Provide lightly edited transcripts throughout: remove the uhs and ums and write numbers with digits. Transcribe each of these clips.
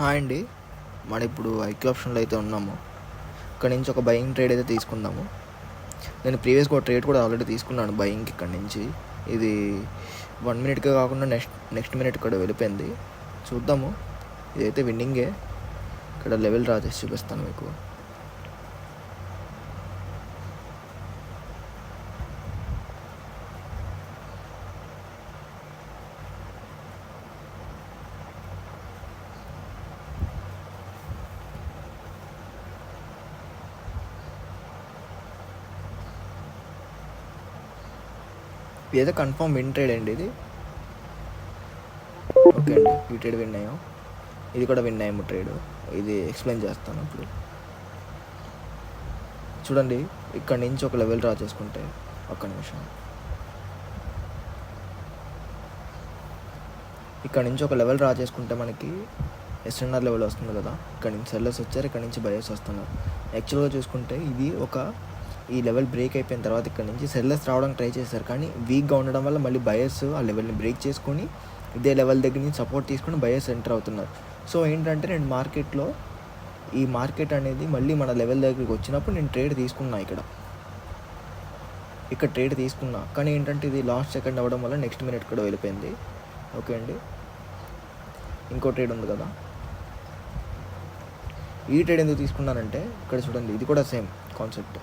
Hi అండి. మనం ఇప్పుడు ఐక్యూ ఆప్షన్లో అయితే ఉన్నాము. ఇక్కడ నుంచి ఒక బయింగ్ ట్రేడ్ అయితే తీసుకుందాము. నేను ప్రీవియస్గా ఒక ట్రేడ్ కూడా ఆల్రెడీ తీసుకున్నాను బయింగ్కి. ఇక్కడ నుంచి ఇది 1 మినిట్గా కాకుండా నెక్స్ట్ మినిట్ ఇక్కడ వెళ్ళిపోయింది. చూద్దాము. ఇదైతే విన్నింగే. ఇక్కడ లెవెల్ డ్రా చేసి చూపిస్తాను మీకు. ఇదైతే కన్ఫర్మ్ విన్ ట్రేడ్ అండి ఇది. ఓకే అండి, ఈ ట్రేడ్ విన్ అయ్యాం. ఇది కూడా విన్ అయ్యాము ట్రేడ్. ఇది ఎక్స్ప్లెయిన్ చేస్తాను ఇప్పుడు. చూడండి, ఇక్కడ నుంచి ఒక లెవెల్ డ్రా చేసుకుంటే, ఒక్క నిమిషం, ఇక్కడ నుంచి ఒక లెవెల్ డ్రా చేసుకుంటే మనకి ఎస్ఎన్ఆర్ లెవెల్ వస్తుంది కదా. ఇక్కడ నుంచి సెల్లర్స్ వచ్చారు, ఇక్కడ నుంచి బయర్స్ వస్తున్నారు. యాక్చువల్గా చూసుకుంటే ఇది ఈ లెవెల్ బ్రేక్ అయిపోయిన తర్వాత ఇక్కడ నుంచి సెల్లర్స్ రావడానికి ట్రై చేశారు, కానీ వీక్గా ఉండడం వల్ల మళ్ళీ బయర్స్ ఆ లెవెల్ని బ్రేక్ చేసుకొని ఇదే లెవెల్ దగ్గర నుంచి సపోర్ట్ తీసుకొని బయర్స్ ఎంటర్ అవుతున్నారు. సో ఏంటంటే నేను మార్కెట్లో ఈ మార్కెట్ అనేది మళ్ళీ మన లెవెల్ దగ్గరికి వచ్చినప్పుడు నేను ట్రేడ్ తీసుకున్నా. ఇక్కడ ట్రేడ్ తీసుకున్నా, కానీ ఏంటంటే ఇది లాస్ట్ సెకండ్ అవ్వడం వల్ల నెక్స్ట్ మినిట్ కూడా వెళ్ళిపోయింది. ఓకే అండి, ఇంకో ట్రేడ్ ఉంది కదా. ఈ ట్రేడ్ ఎందుకు తీసుకున్నానంటే ఇక్కడ చూడండి, ఇది కూడా సేమ్ కాన్సెప్ట్.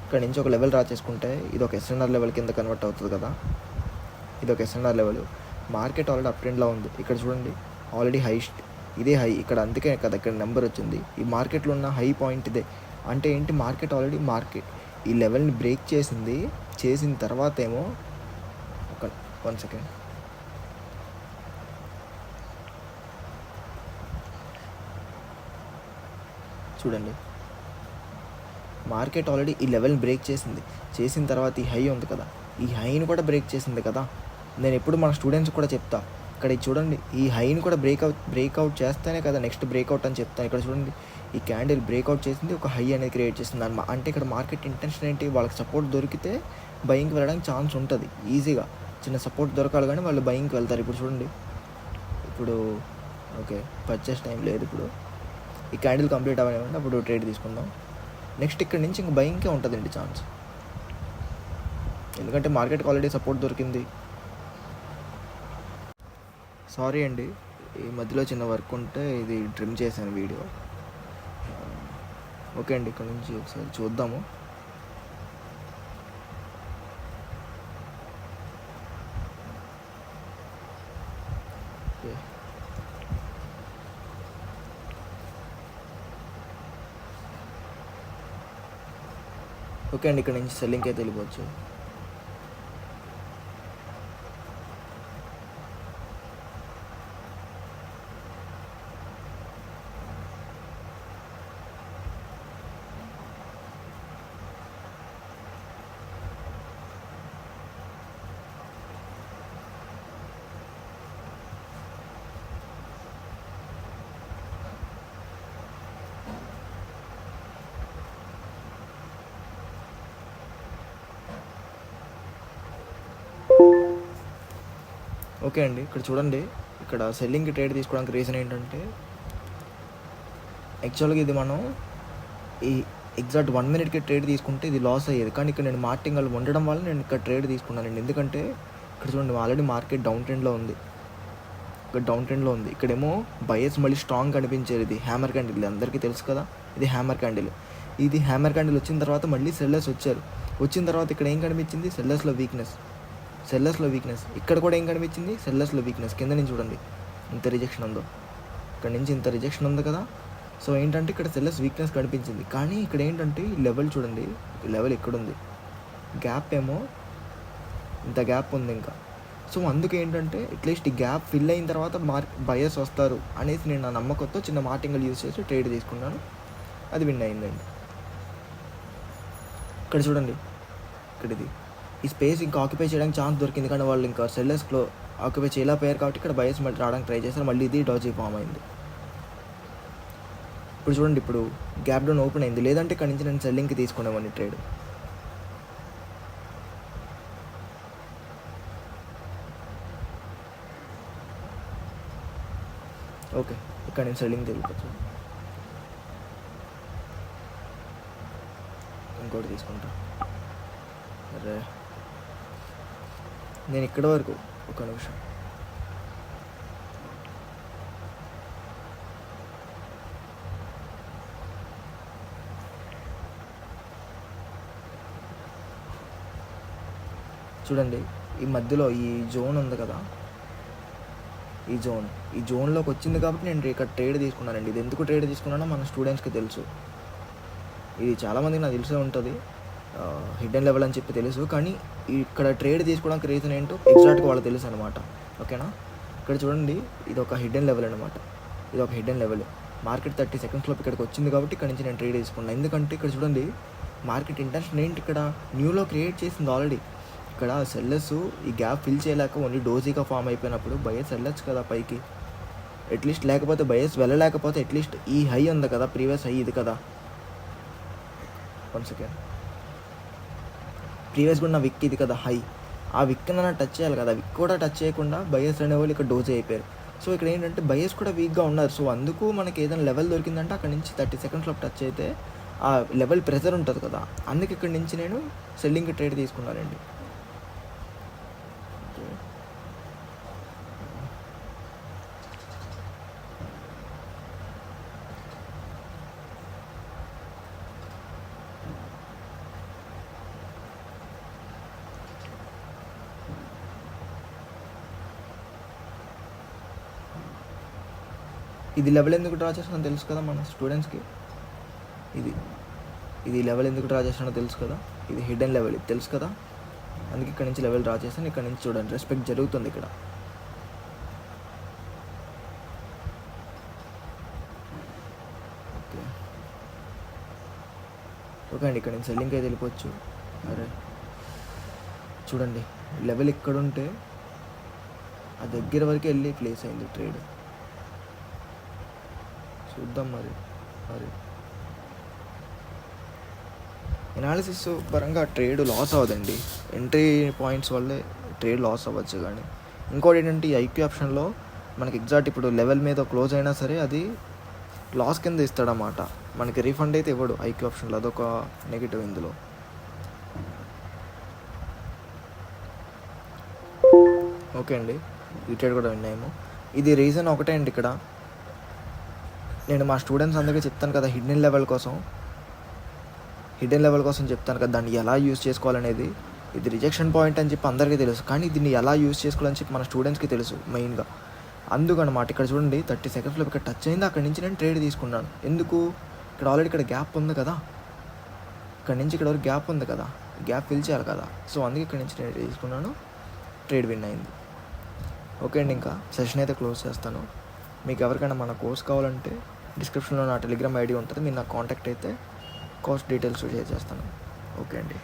ఇక్కడ నుంచి ఒక లెవెల్ డ్రా చేసుకుంటే ఇది ఒక ఎస్ఎన్ఆర్ లెవెల్ కింద కన్వర్ట్ అవుతుంది కదా. ఇది ఒక SNR level. Market already up ట్రెండ్లో ఉంది. ఇక్కడ చూడండి, ఆల్రెడీ ఇదే హై ఇక్కడ, అందుకే కదా ఇక్కడ నెంబర్ వచ్చింది. ఈ మార్కెట్లో ఉన్న హై పాయింట్ ఇదే. అంటే ఏంటి, మార్కెట్ ఈ లెవెల్ని బ్రేక్ చేసిన తర్వాత ఏమో వన్ సెకండ్, చూడండి, మార్కెట్ ఆల్రెడీ ఈ లెవెల్ని బ్రేక్ చేసిన తర్వాత ఈ హై ఉంది కదా, ఈ హైని కూడా బ్రేక్ చేసింది కదా. నేను ఎప్పుడు మన స్టూడెంట్స్ కూడా చెప్తా, ఇక్కడ చూడండి, ఈ హైని కూడా బ్రేక్అవుట్ చేస్తేనే కదా నెక్స్ట్ బ్రేక్అవుట్ అని చెప్తాను. ఇక్కడ చూడండి, ఈ క్యాండిల్ బ్రేక్అవుట్ చేసింది, ఒక హై అనేది క్రియేట్ చేసింది అన్నమాట. అంటే ఇక్కడ మార్కెట్ ఇంటెన్షన్ ఏంటి, వాళ్ళకి సపోర్ట్ దొరికితే బయింగ్కి వెళ్ళడానికి ఛాన్స్ ఉంటుంది ఈజీగా. చిన్న సపోర్ట్ దొరకాలి కానీ వాళ్ళు బయింగ్కి వెళ్తారు. ఇప్పుడు చూడండి, ఓకే, పర్చేస్ టైం లేదు. ఇప్పుడు ఈ క్యాండిల్ కంప్లీట్ అవ్వనివ్వండి, అప్పుడు ట్రేడ్ తీసుకుందాం. నెక్స్ట్ ఇక్కడ నుంచి ఇంక బయింగ్కే ఉంటుందండి ఛాన్స్, ఎందుకంటే మార్కెట్కి ఆల్రెడీ సపోర్ట్ దొరికింది. సారీ అండి, ఈ మధ్యలో చిన్న వర్క్ ఉంటే ఇది ట్రిమ్ చేశాను వీడియో. ఓకే అండి, ఇక్కడ నుంచి ఒకసారి చూద్దాము. ఓకే అండి, ఇక్కడ నుంచి సెల్లింగ్కి అయితే వెళ్ళిపోవచ్చు. ఓకే అండి, ఇక్కడ చూడండి, ఇక్కడ సెల్లింగ్కి ట్రేడ్ తీసుకోవడానికి రీజన్ ఏంటంటే, యాక్చువల్గా ఇది మనం ఈ ఎగ్జాక్ట్ 1 మినిట్కి ట్రేడ్ తీసుకుంటే ఇది లాస్ అయ్యేది, కానీ ఇక్కడ నేను మార్టింగ్ ఉండడం వల్ల నేను ఇక్కడ ట్రేడ్ తీసుకున్నానండి. ఎందుకంటే ఇక్కడ చూడండి, ఆల్రెడీ మార్కెట్ డౌన్ ట్రెండ్లో ఉంది. ఇక్కడేమో బయర్స్ మళ్ళీ స్ట్రాంగ్ కనిపించేది. ఇది హ్యామర్ క్యాండిల్, అందరికీ తెలుసు కదా, ఇది హ్యామర్ క్యాండిల్. వచ్చిన తర్వాత మళ్ళీ సెల్లర్స్ వచ్చారు. వచ్చిన తర్వాత ఇక్కడ ఏం కనిపించింది, సెల్లర్స్లో వీక్నెస్. ఇక్కడ కూడా ఏం కనిపించింది, సెల్లర్స్లో వీక్నెస్. కింద నుంచి చూడండి ఇంత రిజెక్షన్ ఉందో, ఇక్కడ నుంచి ఇంత రిజెక్షన్ ఉంది కదా. సో ఏంటంటే ఇక్కడ సెల్లర్స్ వీక్నెస్ కనిపించింది, కానీ ఇక్కడ ఏంటంటే ఈ లెవెల్ చూడండి, ఈ లెవెల్ ఎక్కడుంది, గ్యాప్ ఏమో ఇంత గ్యాప్ ఉంది ఇంకా. సో అందుకే ఏంటంటే అట్లీస్ట్ ఈ గ్యాప్ ఫిల్ అయిన తర్వాత బయర్స్ వస్తారు అనేసి నేను నా నమ్మకంతో చిన్న మార్టింగ్లు యూజ్ చేసి ట్రేడ్ తీసుకున్నాను. అది విన్ అయిందండి. ఇక్కడ చూడండి, ఇక్కడ ఈ స్పేస్ ఇంకా ఆక్యుపై చేయడానికి ఛాన్స్ దొరికింది, కానీ వాళ్ళు ఇంకా సెల్లర్స్లో ఆక్యుపై చేయలేకపోయారు. కాబట్టి ఇక్కడ బయర్స్ మళ్ళీ రావడానికి ట్రై చేస్తారు. మళ్ళీ ఇది డాజీ ఫామ్ అయింది. ఇప్పుడు చూడండి, ఇప్పుడు గ్యాప్ డౌన్ ఓపెన్ అయింది. లేదంటే ఇక్కడ నుంచి నేను సెల్లింగ్కి తీసుకునేవాడిని ట్రేడ్. ఓకే, ఇక్కడ నేను సెల్లింగ్ తెలియచ్చు. ఇంకోటి తీసుకుంటా. అరే నేను ఇక్కడ వరకు ఒక నిమిషం. చూడండి ఈ మధ్యలో ఈ జోన్ ఉంది కదా, ఈ జోన్లోకి వచ్చింది కాబట్టి నేను ఇక్కడ ట్రేడ్ తీసుకున్నానండి. ఇది ఎందుకు ట్రేడ్ తీసుకున్నానో మన స్టూడెంట్స్కి తెలుసు. ఇది చాలామందికి నాకు తెలిసే ఉంటుంది, హిడెన్ లెవెల్ అని చెప్పి తెలుసు. కానీ ఇక్కడ ట్రేడ్ తీసుకోవడానికి రీజన్ ఏంటో ఎగ్జాక్ట్గా వాళ్ళకి తెలుసు అనమాట. ఓకేనా, ఇక్కడ చూడండి ఇది ఒక హిడెన్ లెవెల్ అనమాట. ఇది ఒక హిడెన్ లెవెల్. మార్కెట్ 30 సెకండ్స్లో ఇక్కడికి వచ్చింది కాబట్టి ఇక్కడ నుంచి నేను ట్రేడ్ తీసుకున్నాను. ఎందుకంటే ఇక్కడ చూడండి మార్కెట్ ఇంటెన్షన్ ఏంటి, ఇక్కడ న్యూలో క్రియేట్ చేసింది ఆల్రెడీ. ఇక్కడ సెల్లర్స్ ఈ గ్యాప్ ఫిల్ చేయలేక ఓన్లీ డోజీగా ఫామ్ అయిపోయినప్పుడు బయర్స్ వెళ్ళచ్చు కదా పైకి అట్లీస్ట్. లేకపోతే బయర్స్ వెళ్ళలేకపోతే అట్లీస్ట్ ఈ హై ఉంది కదా, ప్రీవియస్ హై ఇది కదా, 1 సెకండ్, ప్రీవియస్ కూడా విక్ ఇది కదా హై, ఆ విక్ అన్న టచ్ చేయాలి కదా. విక్ కూడా టచ్ చేయకుండా బయర్స్ అనేవాళ్ళు ఇక్కడ డోజీ అయిపోయారు. సో ఇక్కడ ఏంటంటే బయర్స్ కూడా వీక్గా ఉన్నారు. సో అందుకు మనకి ఏదైనా లెవెల్ దొరికిందంటే అక్కడ నుంచి 30 సెకండ్స్లో టచ్ అయితే ఆ లెవెల్ ప్రెజర్ ఉంటుంది కదా, అందుకే ఇక్కడ నుంచి నేను సెల్లింగ్ ట్రేడ్ తీసుకున్నానండి. ఇది లెవెల్ ఎందుకు డ్రా చేస్తానో తెలుసు కదా మన స్టూడెంట్స్కి. ఇది లెవెల్ ఎందుకు డ్రా చేస్తానో తెలుసు కదా, ఇది హిడెన్ లెవెల్, ఇది తెలుసు కదా. అందుకే ఇక్కడ నుంచి లెవెల్ డ్రా చేస్తాను. ఇక్కడ నుంచి చూడండి రెస్పెక్ట్ జరుగుతుంది ఇక్కడ. ఓకే అండి, ఇక్కడ నుంచి సెల్లింగ్ అయితే వెళ్ళిపోవచ్చు. అరే చూడండి లెవెల్ ఇక్కడ ఉంటే ఆ దగ్గర వరకు వెళ్ళి ప్లేస్ అయింది ట్రేడ్. చూద్దాం మరి ఎనాలిసిస్ పరంగా ట్రేడ్ లాస్ అవ్వదండి. ఎంట్రీ పాయింట్స్ వల్లే ట్రేడ్ లాస్ అవ్వచ్చు. కానీ ఇంకోటి ఏంటంటే ఈ ఐక్యూ ఆప్షన్లో మనకి ఎగ్జాక్ట్ ఇప్పుడు లెవెల్ మీద క్లోజ్ అయినా సరే అది లాస్ కింద ఇస్తాడన్నమాట, మనకి రీఫండ్ అయితే ఇవ్వడు ఐక్యూ ఆప్షన్లో. అదొక నెగిటివ్ ఇందులో. ఓకే అండి, ఈ ట్రేడ్ కూడా విన్నాము. ఇది రీజన్ ఒకటే అండి. ఇక్కడ నేను మా స్టూడెంట్స్ అందరికీ చెప్తాను కదా హిడెన్ లెవెల్ కోసం చెప్తాను కదా, దాన్ని ఎలా యూజ్ చేసుకోవాలనేది. ఇది రిజెక్షన్ పాయింట్ అని చెప్పి అందరికీ తెలుసు, కానీ దీన్ని ఎలా యూజ్ చేసుకోవాలని చెప్పి మన స్టూడెంట్స్కి తెలుసు మెయిన్గా. అందుకనమాట ఇక్కడ చూడండి 30 సెకండ్స్లో ఇక్కడ టచ్ అయింది, అక్కడి నుంచి నేను ట్రేడ్ తీసుకున్నాను. ఎందుకు, ఇక్కడ ఆల్రెడీ ఇక్కడ గ్యాప్ ఉంది కదా, ఇక్కడ నుంచి ఇక్కడ వరకు గ్యాప్ ఉంది కదా, గ్యాప్ ఫిల్ చేయాలి కదా. సో అందుకే ఇక్కడ నుంచి ట్రేడ్ తీసుకున్నాను, ట్రేడ్ విన్ అయింది. ఓకే అండి, ఇంకా సెషన్ అయితే క్లోజ్ చేస్తాను. మీకు ఎవరికైనా మన కోర్స్ కావాలంటే డిస్క్రిప్షన్లో నా టెలిగ్రామ్ ఐడి ఉంటుంది, మీరు నాకు కాంటాక్ట్ అయితే కోర్స్ డీటెయిల్స్ షేర్ చేస్తాను. ఓకే అండి.